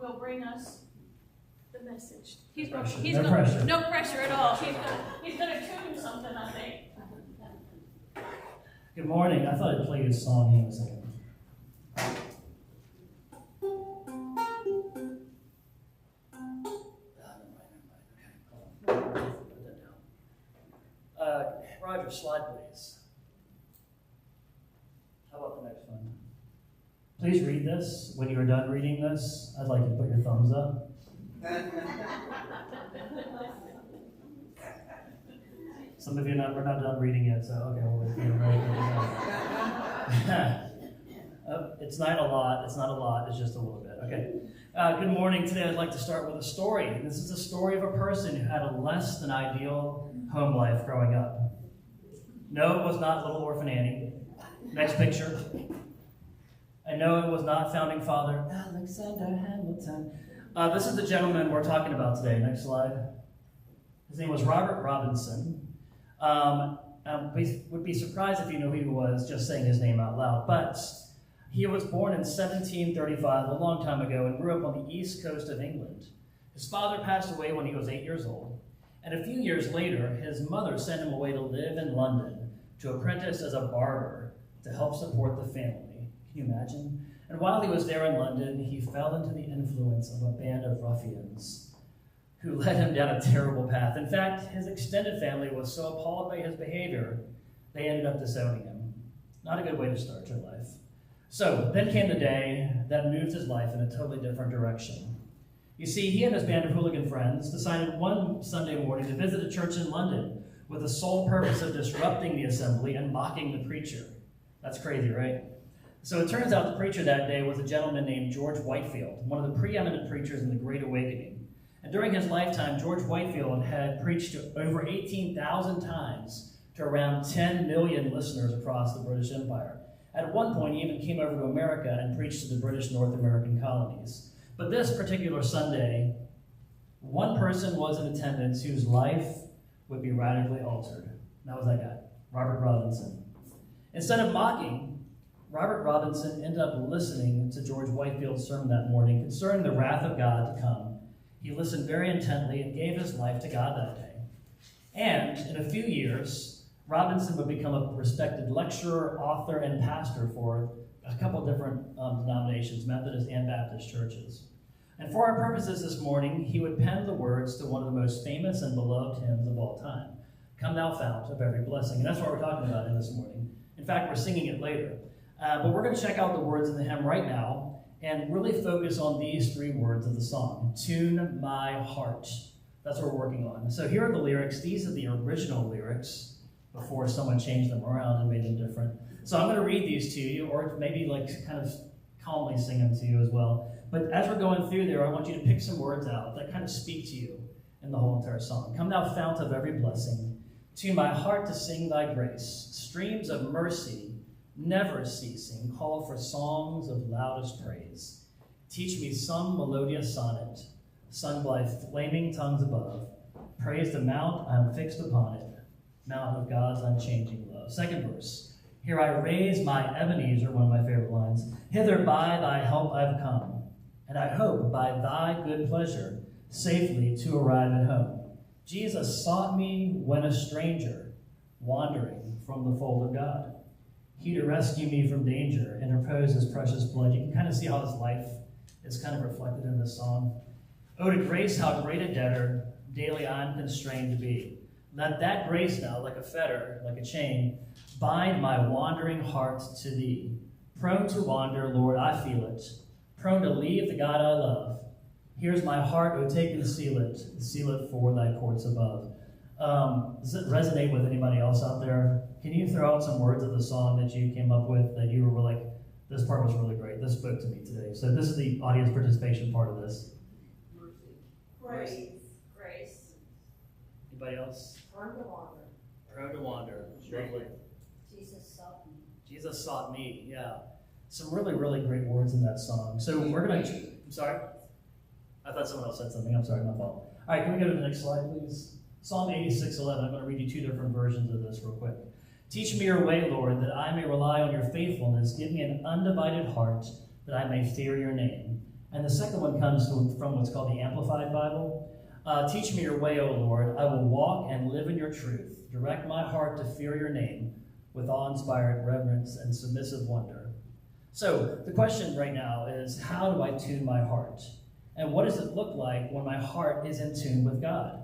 will bring us the message. No pressure at all. He's going to tune something, I think. Good morning. I thought I'd play you a song. Hang on a second. Roger, slide please. How about the next one? Please read this. When you are done reading this, I'd like you to put your thumbs up. Some of you we're not done reading yet, so okay, we'll wait for you, right? It's not a lot, it's just a little bit, okay? Good morning. Today I'd like to start with a story. This is a story of a person who had a less than ideal home life growing up. No, it was not Little Orphan Annie. Next picture. I know it was not Founding Father Alexander Hamilton. This is the gentleman we're talking about today. Next slide. His name was Robert Robinson. We would be surprised if you knew who he was just saying his name out loud. But he was born in 1735, a long time ago, and grew up on the east coast of England. His father passed away when he was 8 years old. And a few years later, his mother sent him away to live in London to apprentice as a barber to help support the family. Can you imagine? And while he was there in London, he fell into the influence of a band of ruffians who led him down a terrible path. In fact, his extended family was so appalled by his behavior, they ended up disowning him. Not a good way to start your life. So then came the day that moved his life in a totally different direction. You see, he and his band of hooligan friends decided one Sunday morning to visit a church in London with the sole purpose of disrupting the assembly and mocking the preacher. That's crazy, right? So it turns out the preacher that day was a gentleman named George Whitefield, one of the preeminent preachers in the Great Awakening. And during his lifetime, George Whitefield had preached to over 18,000 times to around 10 million listeners across the British Empire. At one point, he even came over to America and preached to the British North American colonies. But this particular Sunday, one person was in attendance whose life would be radically altered. That was that guy, Robert Robinson. Instead of mocking, Robert Robinson ended up listening to George Whitefield's sermon that morning concerning the wrath of God to come. He listened very intently and gave his life to God that day. And in a few years, Robinson would become a respected lecturer, author, and pastor for a couple different denominations, Methodist and Baptist churches. And for our purposes this morning, he would pen the words to one of the most famous and beloved hymns of all time, Come Thou Fount of Every Blessing. And that's what we're talking about in this morning. In fact, we're singing it later. But we're going to check out the words in the hymn right now and really focus on these three words of the song, Tune My Heart. That's what we're working on. So here are the lyrics. These are the original lyrics before someone changed them around and made them different. So I'm going to read these to you, or maybe kind of calmly sing them to you as well. But as we're going through there, I want you to pick some words out that kind of speak to you in the whole entire song. Come thou fount of every blessing, tune my heart to sing thy grace. Streams of mercy, never ceasing, call for songs of loudest praise. Teach me some melodious sonnet, sung by flaming tongues above. Praise the mount I'm fixed upon it, mount of God's unchanging love. Second verse. Here I raise my Ebenezer, one of my favorite lines. Hither by thy help I've come, and I hope by thy good pleasure safely to arrive at home. Jesus sought me when a stranger, wandering from the fold of God. He to rescue me from danger, interpose his precious blood. You can kind of see how his life is kind of reflected in this song. Oh, to grace, how great a debtor daily I'm constrained to be. Let that grace now, like a fetter, like a chain, bind my wandering heart to thee. Prone to wander, Lord, I feel it. Prone to leave the God I love. Here's my heart, oh, take and seal it for thy courts above. Does it resonate with anybody else out there? Can you throw out some words of the song that you came up with that you were like, this part was really great, this spoke to me today? So this is the audience participation part of this. Mercy. Grace. Anybody else? Prone to wander. Prone to wander. Lovely. Jesus sought me. Jesus sought me, yeah. Some really, really great words in that song. So we're going to, I'm sorry? I thought someone else said something. I'm sorry, my fault. All right, can we go to the next slide, please? Psalm 86:11. I'm going to read you two different versions of this real quick. Teach me your way, Lord, that I may rely on your faithfulness. Give me an undivided heart, that I may fear your name. And the second one comes from what's called the Amplified Bible. Teach me your way, O Lord. I will walk and live in your truth. Direct my heart to fear your name with awe-inspired reverence and submissive wonder. So the question right now is, how do I tune my heart? And what does it look like when my heart is in tune with God?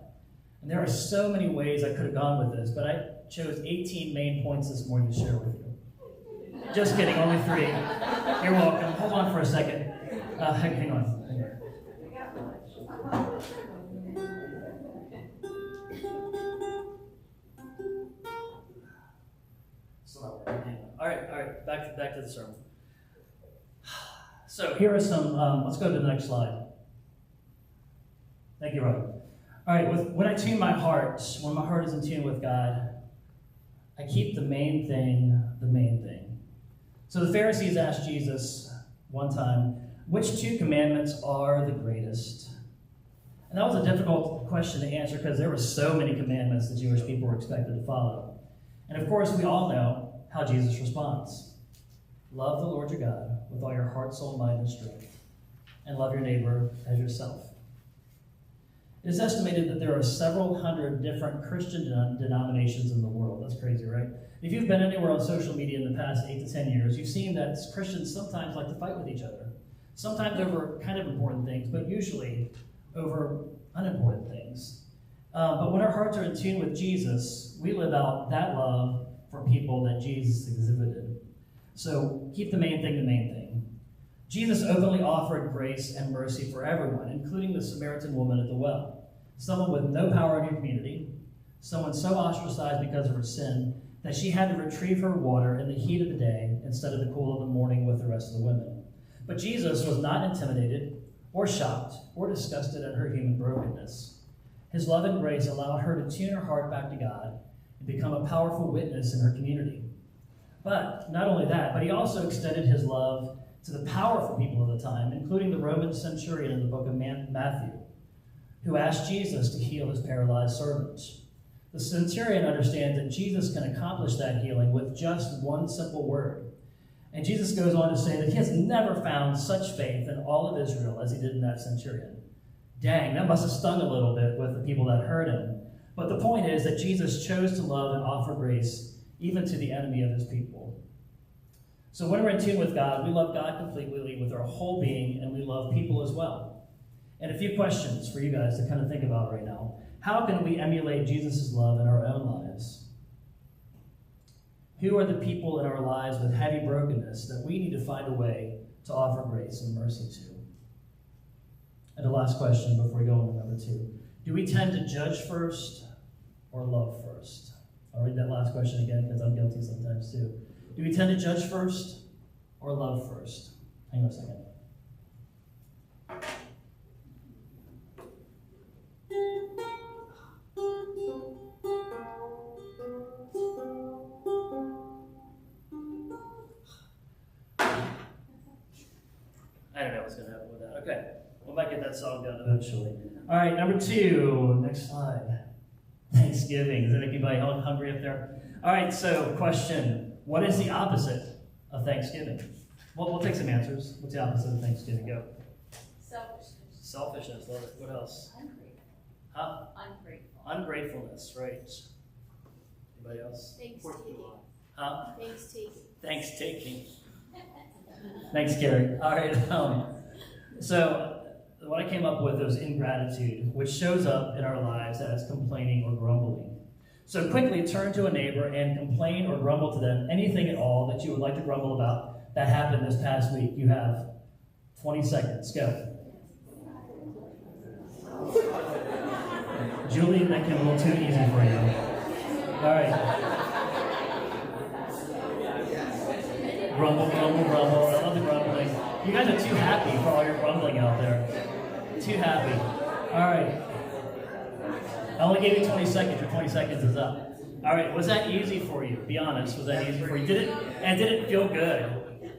And there are so many ways I could have gone with this, but I chose 18 main points this morning to share with you. Just kidding, only 3. You're welcome. Hold on for a second. Hang on. Still not working. Hang on. All right. Back to the sermon. So here are some. Let's go to the next slide. Thank you, Robin. All right. When I tune my heart, when my heart is in tune with God, I keep the main thing the main thing. So the Pharisees asked Jesus one time, which 2 commandments are the greatest? And that was a difficult question to answer because there were so many commandments the Jewish people were expected to follow. And of course, we all know how Jesus responds. Love the Lord your God with all your heart, soul, mind, and strength, and love your neighbor as yourself. It is estimated that there are several hundred different Christian denominations in the world. That's crazy, right? If you've been anywhere on social media in the past 8 to 10 years, you've seen that Christians sometimes like to fight with each other. Sometimes over kind of important things, but usually over unimportant things. But when our hearts are in tune with Jesus, we live out that love for people that Jesus exhibited. So keep the main thing the main thing. Jesus openly offered grace and mercy for everyone, including the Samaritan woman at the well, someone with no power in her community, someone so ostracized because of her sin that she had to retrieve her water in the heat of the day instead of the cool of the morning with the rest of the women. But Jesus was not intimidated or shocked or disgusted at her human brokenness. His love and grace allowed her to tune her heart back to God and become a powerful witness in her community. But not only that, but he also extended his love to the powerful people of the time, including the Roman centurion in the book of Matthew, who asked Jesus to heal his paralyzed servant. The centurion understands that Jesus can accomplish that healing with just one simple word. And Jesus goes on to say that he has never found such faith in all of Israel as he did in that centurion. Dang, that must have stung a little bit with the people that heard him. But the point is that Jesus chose to love and offer grace even to the enemy of his people. So when we're in tune with God, we love God completely with our whole being, and we love people as well. And a few questions for you guys to kind of think about right now. How can we emulate Jesus' love in our own lives? Who are the people in our lives with heavy brokenness that we need to find a way to offer grace and mercy to? And the last question before we go on to number 2. Do we tend to judge first or love first? I'll read that last question again because I'm guilty sometimes too. Do we tend to judge first or love first? Hang on a second. I don't know what's going to happen with that. Okay, we might get that song done eventually. All right, number 2, next slide. Thanksgiving. Is anybody hungry up there? All right, so question. What is the opposite of Thanksgiving? Well, we'll take some answers. What's the opposite of Thanksgiving? Go. Selfishness. Selfishness. Love it. What else? Ungrateful. Huh? Ungrateful. Ungratefulness, right. Anybody else? Thanks-taking. Huh? Thanks-taking. Thanks-taking. Thanks, Gary. All right. So what I came up with was ingratitude, which shows up in our lives as complaining or grumbling. So quickly turn to a neighbor and complain or grumble to them anything at all that you would like to grumble about that happened this past week. You have 20 seconds. Go. Julie, that came a little too easy for you. All right. Grumble, grumble, grumble. I love the grumbling. You guys are too happy for all your grumbling out there. Too happy. All right. I only gave you 20 seconds. Your 20 seconds is up. All right. Was that easy for you? Be honest. Was that easy for you? Did it feel good?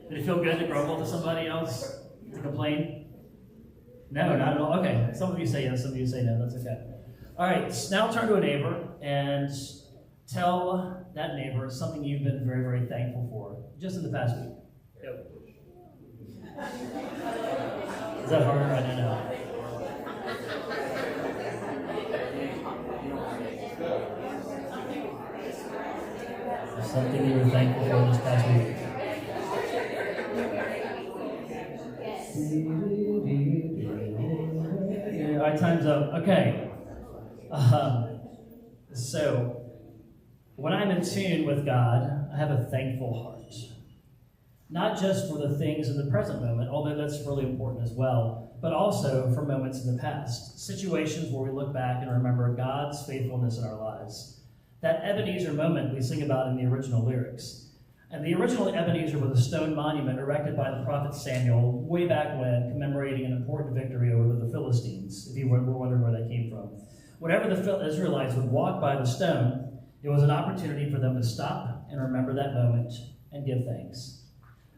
Did it feel good to grumble to somebody else? To complain? No, not at all. Okay. Some of you say yes. Some of you say no. That's okay. All right. Now turn to a neighbor and tell that neighbor something you've been very, very thankful for just in the past week. Go. Is that harder? I don't know. Something you were thankful for this past week. All right, time's up. Okay. So, when I'm in tune with God, I have a thankful heart. Not just for the things in the present moment, although that's really important as well, but also for moments in the past, situations where we look back and remember God's faithfulness in our lives. That Ebenezer moment we sing about in the original lyrics. And the original Ebenezer was a stone monument erected by the prophet Samuel way back when, commemorating an important victory over the Philistines, if you were wondering where that came from. Whenever the Israelites would walk by the stone, it was an opportunity for them to stop and remember that moment and give thanks.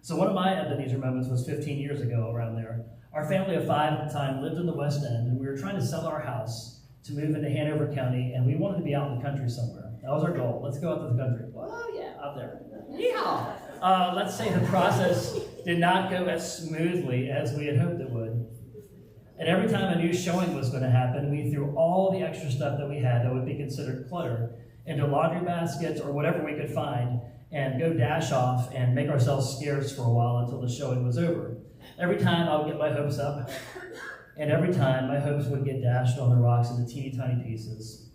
So one of my Ebenezer moments was 15 years ago around there. Our family of 5 at the time lived in the West End, and we were trying to sell our house to move into Hanover County, and we wanted to be out in the country somewhere. That was our goal. Let's go out to the country. Well, yeah, out there. Yeehaw! Let's say the process did not go as smoothly as we had hoped it would. And every time a new showing was going to happen, we threw all the extra stuff that we had that would be considered clutter into laundry baskets or whatever we could find and go dash off and make ourselves scarce for a while until the showing was over. Every time I would get my hopes up, and every time my hopes would get dashed on the rocks into teeny tiny pieces.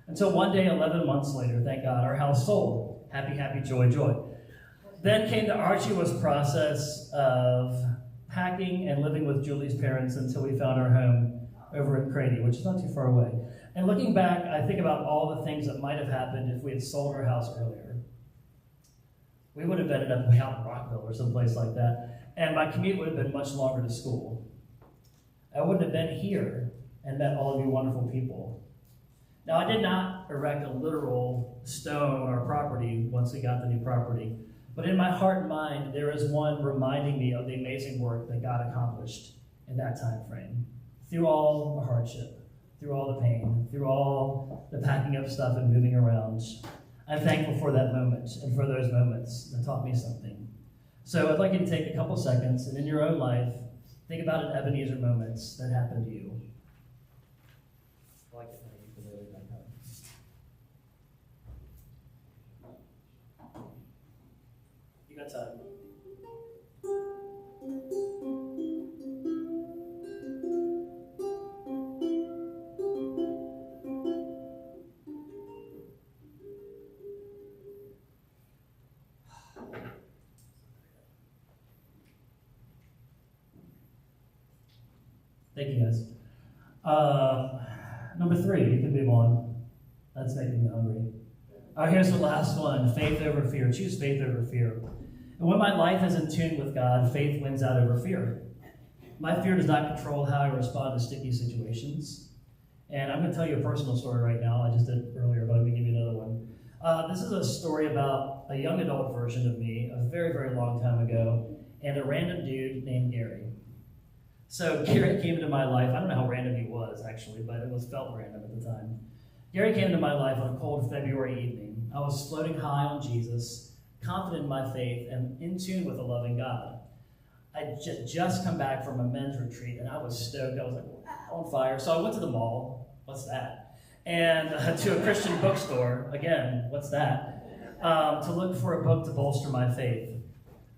Until one day, 11 months later, thank God, our house sold. Happy, happy, joy, joy. Then came the arduous process of packing and living with Julie's parents until we found our home over in Craney, which is not too far away. And looking back, I think about all the things that might have happened if we had sold our house earlier. We would have ended up out in Rockville or someplace like that, and my commute would have been much longer to school. I wouldn't have been here and met all of you wonderful people. Now, I did not erect a literal stone on our property once we got the new property, but in my heart and mind, there is one reminding me of the amazing work that God accomplished in that time frame. Through all the hardship, through all the pain, through all the packing up stuff and moving around, I'm thankful for that moment and for those moments that taught me something. So I'd like you to take a couple seconds and in your own life, think about an Ebenezer moments that happened to you. I like it when you put it back up. You got time. Thank you, guys. Number 3, you can move on. That's making me hungry. Here's the last one, faith over fear. Choose faith over fear. And when my life is in tune with God, faith wins out over fear. My fear does not control how I respond to sticky situations. And I'm going to tell you a personal story right now. I just did earlier, but I'm going to give you another one. This is a story about a young adult version of me, a very, very long time ago, and a random dude named Gary. So Gary came into my life. I don't know how random he was, actually, but it felt random at the time. Gary came into my life on a cold February evening. I was floating high on Jesus, confident in my faith, and in tune with a loving God. I'd just come back from a men's retreat, and I was stoked. I was like, on fire. So I went to the mall. What's that? And to a Christian bookstore. Again, what's that? To look for a book to bolster my faith.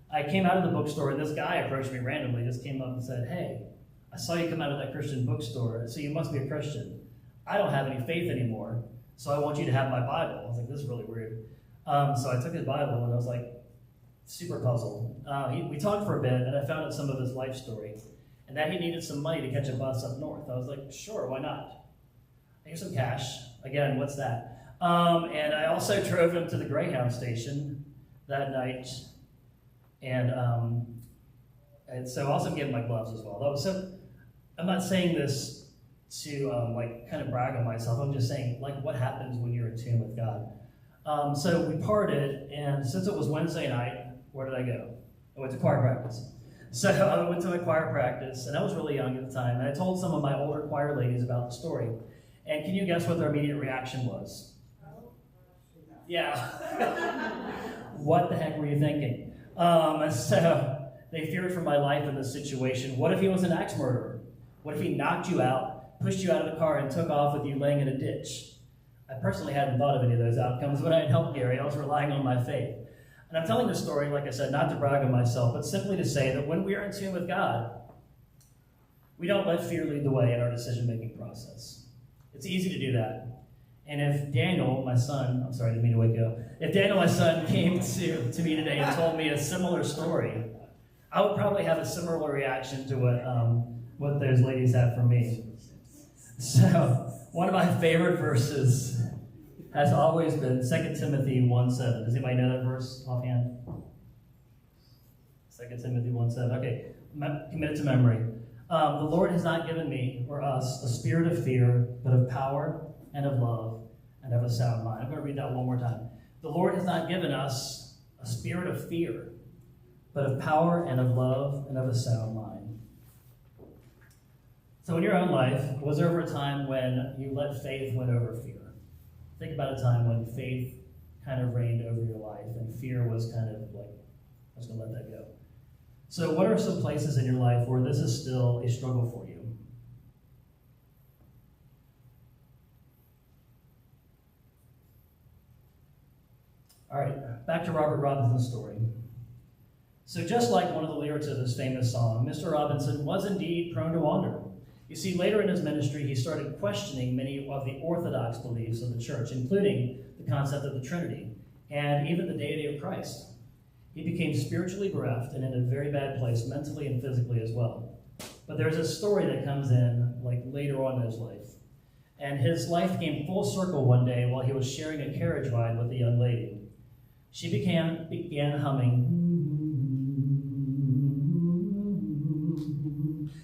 I came out of the bookstore, and this guy approached me randomly, just came up and said, "Hey, I saw you come out of that Christian bookstore, so you must be a Christian. I don't have any faith anymore, so I want you to have my Bible." I was like, this is really weird. So I took his Bible, and I was like, super puzzled. We talked for a bit, and I found out some of his life story, and that he needed some money to catch a bus up north. I was like, sure, why not? Here's some cash. Again, what's that? And I also drove him to the Greyhound station that night, and so I also gave him my gloves as well. I'm not saying this to kind of brag on myself. I'm just saying what happens when you're in tune with God. So we parted, and since it was Wednesday night, where did I go? I went to choir practice. So I went to my choir practice, and I was really young at the time, and I told some of my older choir ladies about the story. And can you guess what their immediate reaction was? Yeah. What the heck were you thinking? So They feared for my life in this situation. What if he was an axe murderer? What if he knocked you out, pushed you out of the car, and took off with you laying in a ditch? I personally hadn't thought of any of those outcomes when I had helped Gary. I was relying on my faith. And I'm telling this story, like I said, not to brag on myself, but simply to say that when we are in tune with God, we don't let fear lead the way in our decision-making process. It's easy to do that. And if Daniel, my son, I'm sorry, I didn't mean to wake you up. If Daniel, my son, came to me today and told me a similar story, I would probably have a similar reaction to what those ladies had for me. So, one of my favorite verses has always been 2 Timothy 1:7. Does anybody know that verse offhand? 2 Timothy 1:7. Okay, commit it to memory. The Lord has not given me or us a spirit of fear, but of power and of love and of a sound mind. I'm going to read that one more time. The Lord has not given us a spirit of fear, but of power and of love and of a sound mind. So in your own life, was there ever a time when you let faith win over fear? Think about a time when faith kind of reigned over your life and fear was kind of like, I was going to let that go. So what are some places in your life where this is still a struggle for you? All right, back to Robert Robinson's story. So just like one of the lyrics of his famous song, Mr. Robinson was indeed prone to wander. You see, later in his ministry, he started questioning many of the orthodox beliefs of the church, including the concept of the Trinity and even the deity of Christ. He became spiritually bereft and in a very bad place, mentally and physically as well. But there's a story that comes in like later on in his life. And his life came full circle one day while he was sharing a carriage ride with a young lady. She began humming,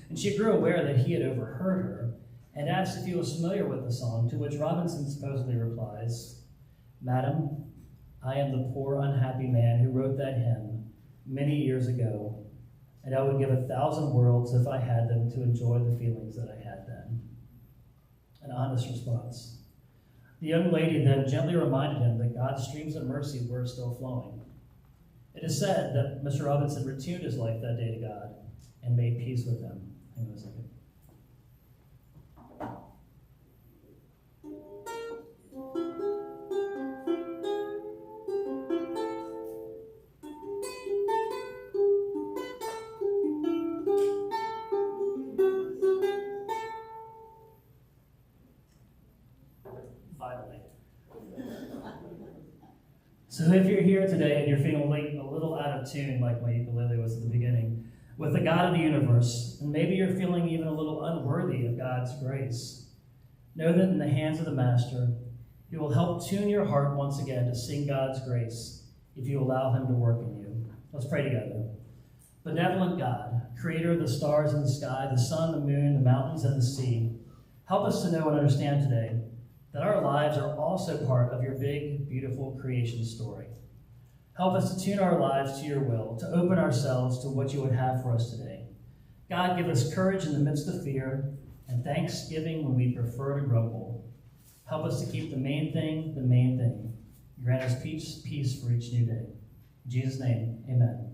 and she grew aware that he had overheard her and asked if he was familiar with the song, to which Robinson supposedly replies, "Madam, I am the poor, unhappy man who wrote that hymn many years ago, and I would give 1,000 worlds if I had them to enjoy the feelings that I had then." An honest response. The young lady then gently reminded him that God's streams of mercy were still flowing. It is said that Mr. Robinson retuned his life that day to God and made peace with him. Hang on a second. Finally. So if you're here today and you're feeling like a little out of tune, like my ukulele was at the beginning, with the God of the universe, and maybe you're feeling even a little unworthy of God's grace, know that in the hands of the Master, He will help tune your heart once again to sing God's grace if you allow Him to work in you. Let's pray together. Benevolent God, creator of the stars in the sky, the sun, the moon, the mountains, and the sea, help us to know and understand today that our lives are also part of your big, beautiful creation story. Help us to tune our lives to your will, to open ourselves to what you would have for us today. God, give us courage in the midst of fear and thanksgiving when we prefer to grumble. Help us to keep the main thing, the main thing. Grant us peace for each new day. In Jesus' name, amen.